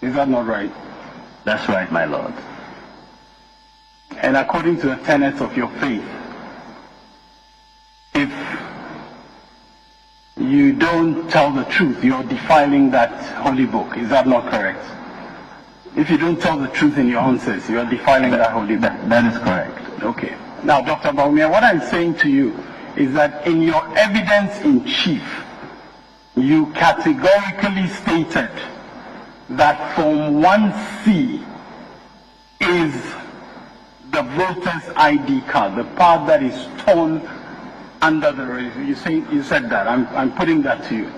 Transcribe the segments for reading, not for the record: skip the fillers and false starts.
Is that not right? That's right, my lord. And according to the tenets of your faith, if you don't tell the truth, you're defiling that holy book. Is that not correct? If you don't tell the truth in your answers, you're defiling that holy book. That is correct. Okay. Now, Dr. Bawumia, what I'm saying to you is that in your evidence in chief, you categorically stated that Form 1C is the voter's ID card, the part that is torn under the register. You said that. I'm putting that to you.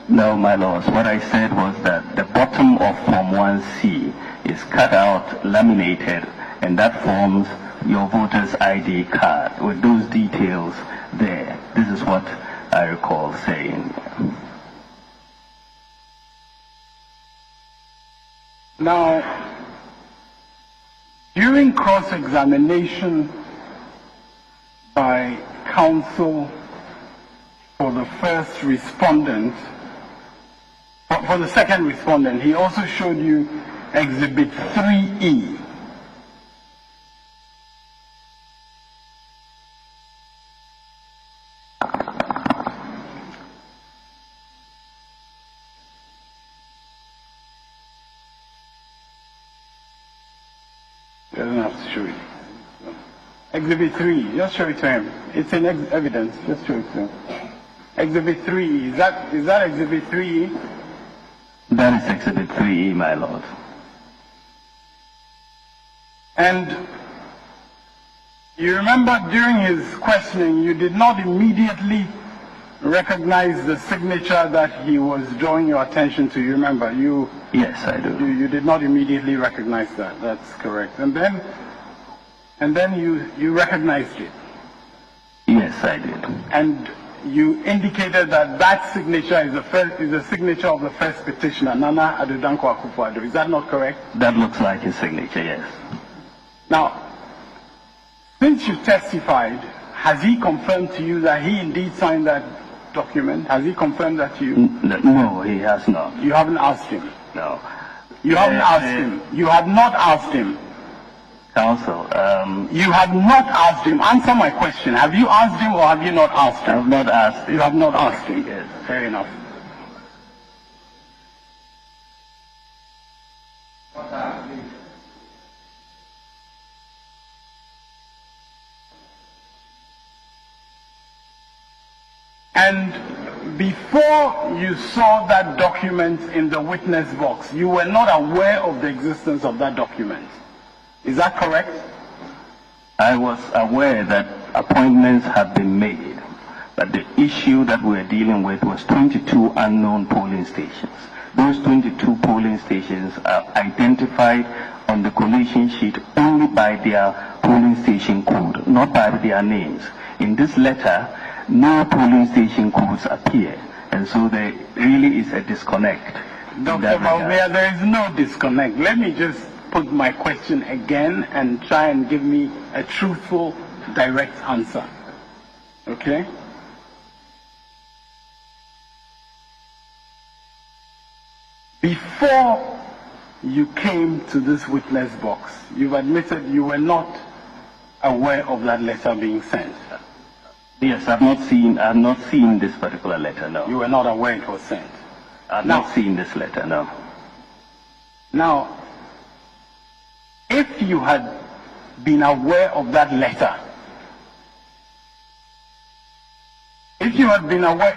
No, my lords. What I said was that the bottom of Form 1C is cut out, laminated, and that forms your voter's ID card with those details there. This is what I recall saying. Now, during cross-examination by counsel for the first respondent, for the second respondent, he also showed you Exhibit 3E. Doesn't have to show it. Exhibit 3, just show it to him. It's in evidence, just show it to him. Exhibit 3, is that Exhibit 3E? That is Exhibit 3E, my lord. And you remember during his questioning, you did not immediately recognize the signature that he was drawing your attention to. You remember? Yes, I do. You did not immediately recognize that. That's correct. And then you recognized it. Yes, I did. And you indicated that that signature is the signature of the first petitioner, Nana Adodankwa Akufo-Addo. Is that not correct? That looks like his signature, yes. Now, since you testified, has he confirmed to you that he indeed signed that document? Has he confirmed that to you? No, he has not. You haven't asked him? No. You haven't asked him? You have not asked him? Counsel, you have not asked him. Answer my question. Have you asked him or have you not asked him? I have not asked him. You have not asked him? Yes. Fair enough. And before you saw that document in the witness box, you were not aware of the existence of that document. Is that correct? I was aware that appointments had been made, but the issue that we're dealing with was 22 unknown polling stations. Those 22 polling stations are identified on the collation sheet only by their polling station code, not by their names. In this letter, no polling station codes appear, and so there really is a disconnect. Dr. Bawumia, there is no disconnect. Let me just put my question again and try and give me a truthful, direct answer. Okay? Before you came to this witness box, you've admitted you were not aware of that letter being sent. Yes, I've not seen this particular letter, no. You were not aware it was sent. I've not seen this letter, no. Now, if you had been aware of that letter, if you had been aware,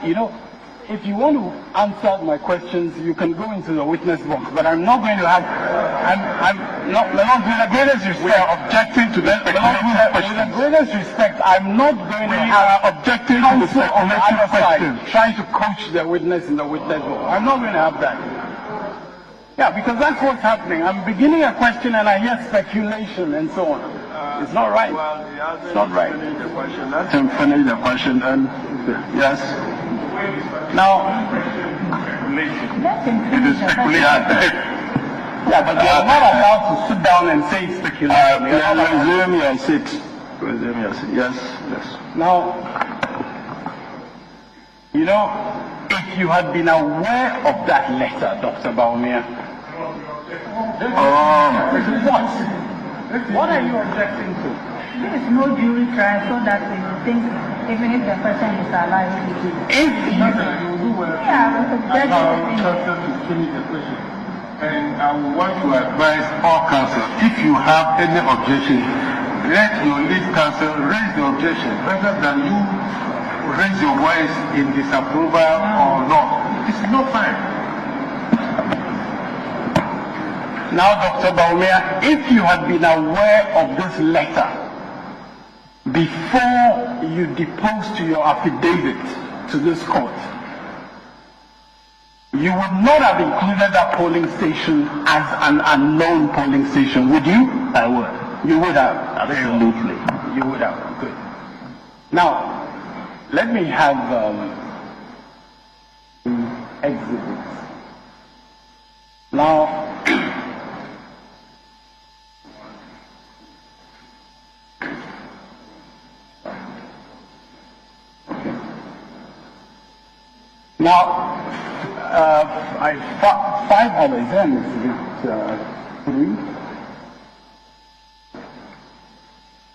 if you want to answer my questions, you can go into the witness box, but I'm not going to have, with the greatest respect, we are objecting to this. With the greatest respect, I'm not going to have objecting to the on the other side, trying to coach the witness in the witness box. I'm not going to have that. Yeah, because that's what's happening. I'm beginning a question and I hear speculation and so on. It's not right. It's not right. Let him finish the question and yes. Now, it is speculation. Yeah, but you are not allowed to sit down and say speculation. Resume your seat. Resume your seat. Yes, yes. Now, if you had been aware of that letter, Dr. Bawumia, What are you objecting to? There is no jury trial so that we think even if the person is alive, he will. If you do well, Yeah, but the judge allow is Tsatsu to finish the question. And I would want to advise all counsel, if you have any objection, let your lead counsel raise the objection rather than you raise your voice in disapproval or not. This is not fine. Now, Dr. Bawumia, if you had been aware of this letter before you deposed to your affidavit to this court, you would not have included that polling station as an unknown polling station, would you? I would. You would have. Absolutely. You would have. Good. Now, let me have exhibits. Now, now, five other examples, three.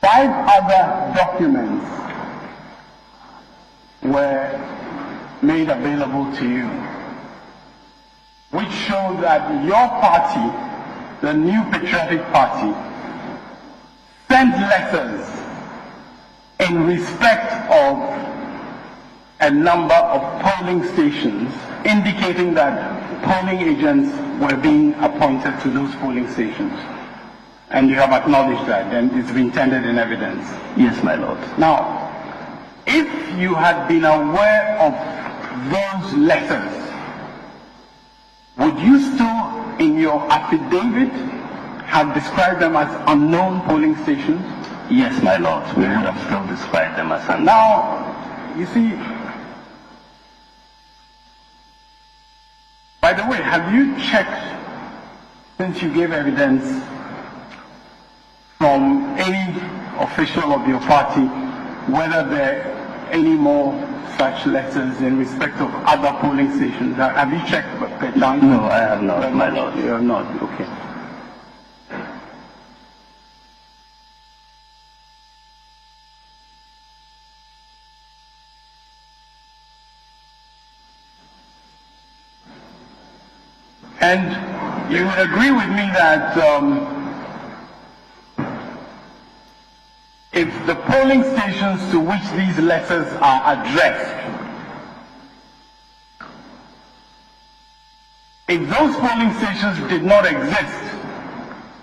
5 other documents were made available to you, which show that your party, the New Patriotic Party, sent letters in respect of a number of polling stations indicating that polling agents were being appointed to those polling stations. And you have acknowledged that, and it's been tendered in evidence. Yes, my lord. Now, if you had been aware of those letters, would you still, in your affidavit, have described them as unknown polling stations? Yes, my lord. We would have still described them as unknown. Now, you see, by the way, have you checked, since you gave evidence from any official of your party, whether there are any more such letters in respect of other polling stations? Have you checked petition? No, I have not, my lord. You have not, okay. And you would agree with me that if the polling stations to which these letters are addressed, if those polling stations did not exist,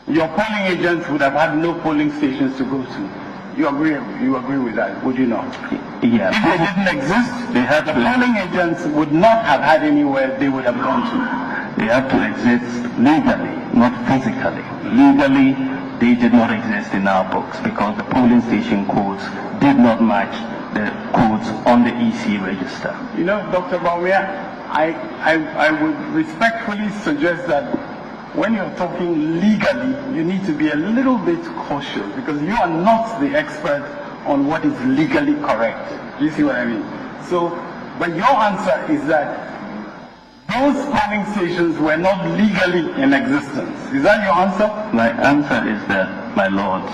your polling agents would have had no polling stations to go to. You agree with that, would you not? Yeah. If they didn't exist, They had the to- polling agents would not have had anywhere they would have gone to. They have to exist legally, not physically. Legally, they did not exist in our books because the polling station codes did not match the codes on the EC register. You know, Dr. Bawumia, I would respectfully suggest that when you're talking legally, you need to be a little bit cautious because you are not the expert on what is legally correct. Do you see what I mean? So, but your answer is that those polling stations were not legally in existence. Is that your answer? My answer is that, my lords,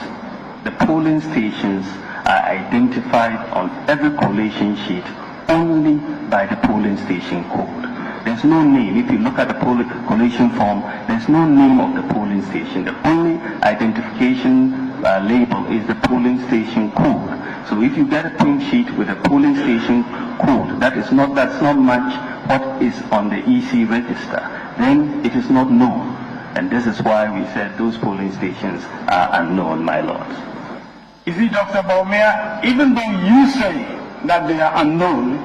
the polling stations are identified on every collation sheet only by the polling station code. There's no name. If you look at the collation form, there's no name of the polling station. The only identification label is the polling station code. So if you get a print sheet with a polling station code that's not match what is on the EC register, then it is not known. And this is why we said those polling stations are unknown, my lords. You see, Dr. Bawumia, even though you say that they are unknown,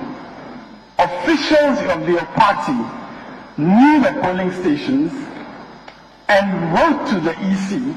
officials of your party knew the polling stations and wrote to the EC